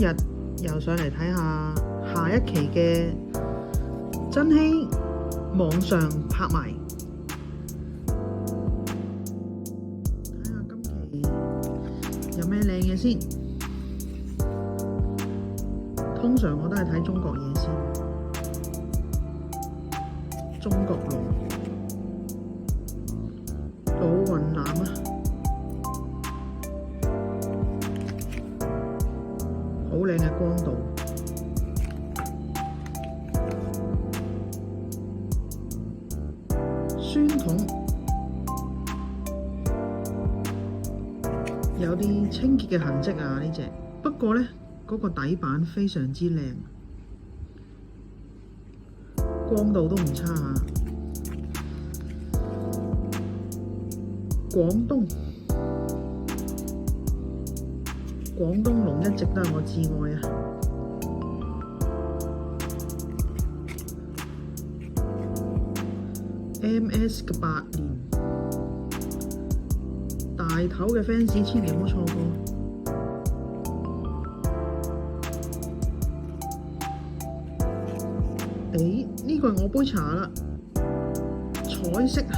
日又上嚟睇下下一期嘅珍稀網上拍賣，睇下今期有咩靚嘢先。通常我都係睇中國嘢先，中國老雲南啊，好靚嘅光度，宣統有啲清潔嘅痕跡啊呢隻，不過呢，嗰個底板非常之靚，光度都唔差啊。廣東龍一直都係我至愛啊！MS 嘅8年，大頭嘅 fans 千祈唔好錯過。呢個係我杯茶啦，彩色啊！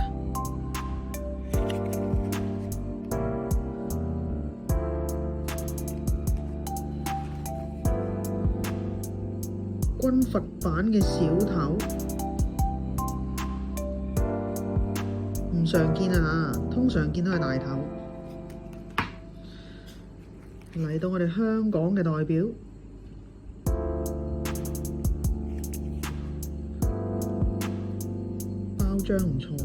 軍閥版嘅小頭唔常見啊，通常見到係大頭。嚟到我哋香港嘅代表，包裝唔錯，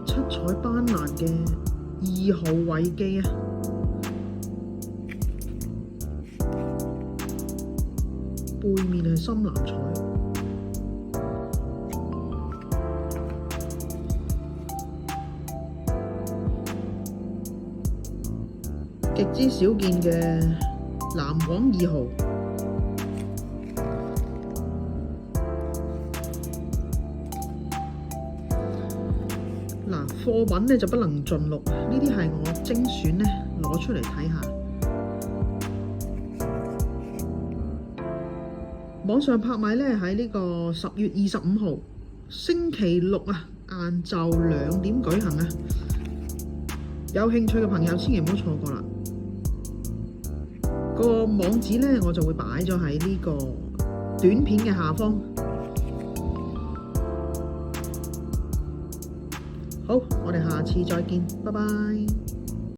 七彩斑斕嘅2號偉基啊！背面係深藍彩，極之少見嘅藍黃2號。嗱，貨品呢就不能盡錄，呢啲係我精選呢攞出嚟睇下。網上拍賣呢喺呢個10月25號星期六啊，晏晝2點舉行啊！有興趣嘅朋友千祈唔好錯過啦。個網址呢我就會擺咗喺呢個短片嘅下方。好，我哋下次再見，拜拜。